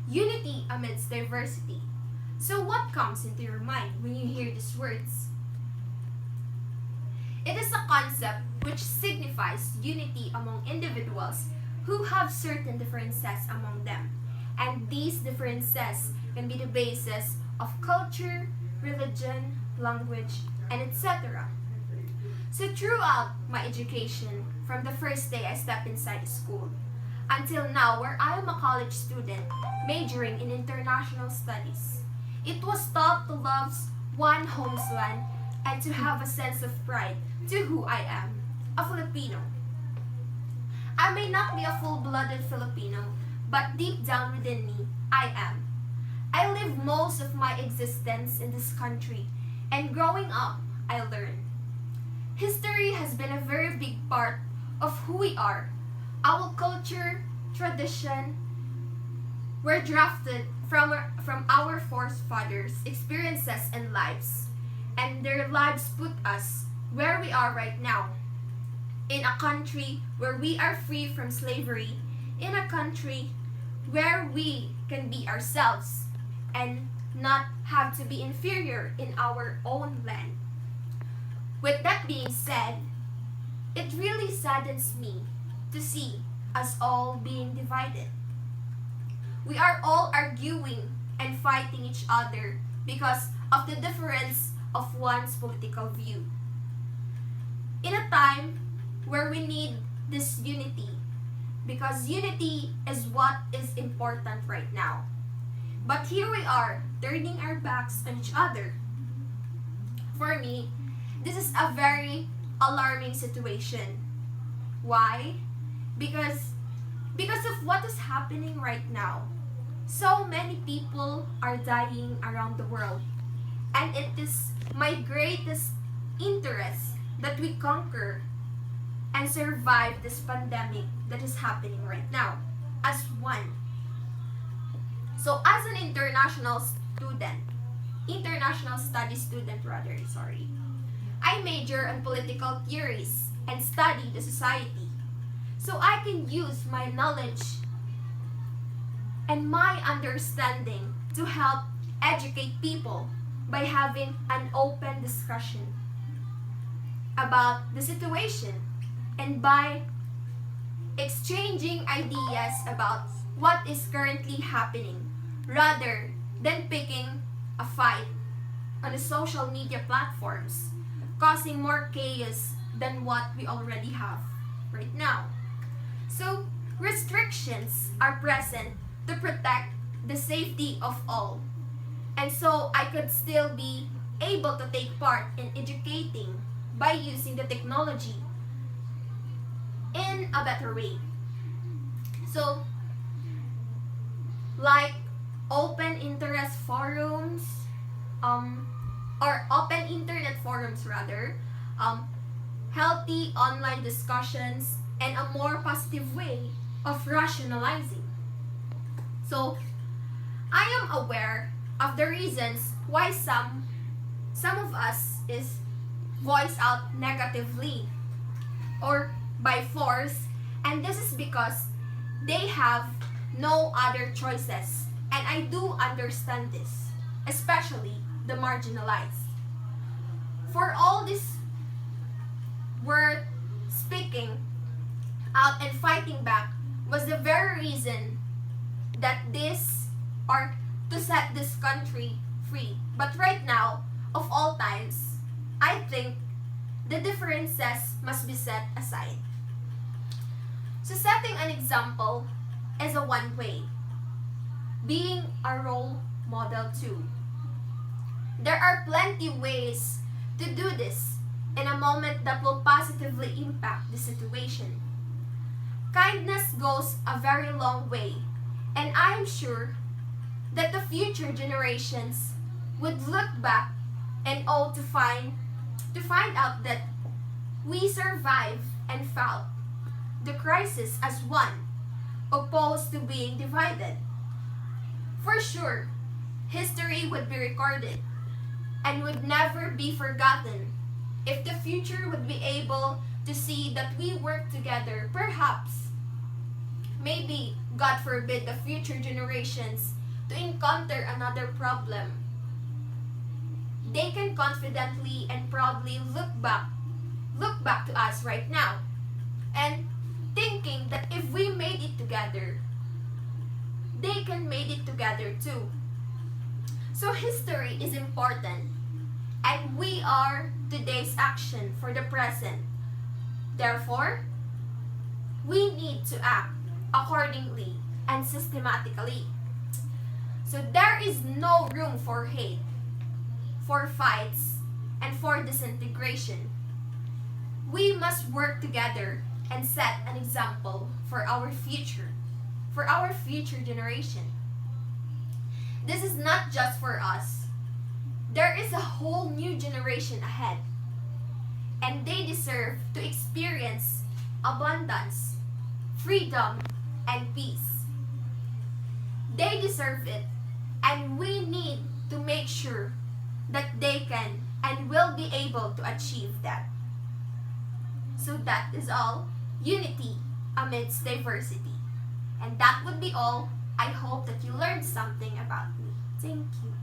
unity amidst diversity. So what comes into your mind when you hear these words? It is a concept which signifies unity among individuals who have certain differences among them. And these differences can be the basis of culture, religion, language, and etc. So throughout my education, from the first day I stepped inside the school, until now where I am a college student majoring in international studies, it was taught to love one homeland and to have a sense of pride to who I am, a Filipino. I may not be a full-blooded Filipino, but deep down within me, I am. I live most of my existence in this country, and growing up, I learned. History has been a very big part of who we are. Our culture, tradition, were drafted from our forefathers' experiences and lives, and their lives put us where we are right now, in a country where we are free from slavery, in a country where we can be ourselves and not have to be inferior in our own land. With that being said, it really saddens me to see us all being divided. We are all arguing and fighting each other because of the difference of one's political view. In a time where we need this unity, because unity is what is important right now. But here we are, turning our backs on each other. For me, this is a very alarming situation. Why? Because of what is happening right now. So many people are dying around the world. And it is my greatest interest that we conquer and survive this pandemic that is happening right now as one. So as an international studies student, I major in political theories and study the society. So I can use my knowledge and my understanding to help educate people by having an open discussion about the situation and by exchanging ideas about what is currently happening rather than picking a fight on the social media platforms, causing more chaos than what we already have right now. So restrictions are present to protect the safety of all. And so I could still be able to take part in educating by using the technology in a better way. So, like open interest forums, or open internet forums rather, healthy online discussions, and a more positive way of rationalizing. So, I am aware of the reasons why some of us is voice out negatively or by force, and this is because they have no other choices, and I do understand this, especially the marginalized. For all this word speaking out and fighting back was the very reason that this or to set this country free. But right now, of all times, I think the differences must be set aside. So setting an example is a one way. Being a role model too. There are plenty ways to do this in a moment that will positively impact the situation. Kindness goes a very long way, and I am sure that the future generations would look back and all to find out that we survived and fought the crisis as one, opposed to being divided. For sure, history would be recorded and would never be forgotten if the future would be able to see that we work together. Perhaps, maybe, God forbid, the future generations to encounter another problem, they can confidently and proudly look back to us right now and thinking that if we made it together, they can make it together too. So history is important, and we are today's action for the present. Therefore, we need to act accordingly and systematically. So there is no room for hate, for fights, and for disintegration. We must work together and set an example for our future generation. This is not just for us. There is a whole new generation ahead, and they deserve to experience abundance, freedom, and peace. They deserve it, and we need to make sure that they can and will be able to achieve that. So that is all. Unity amidst diversity. And that would be all. I hope that you learned something about me. Thank you.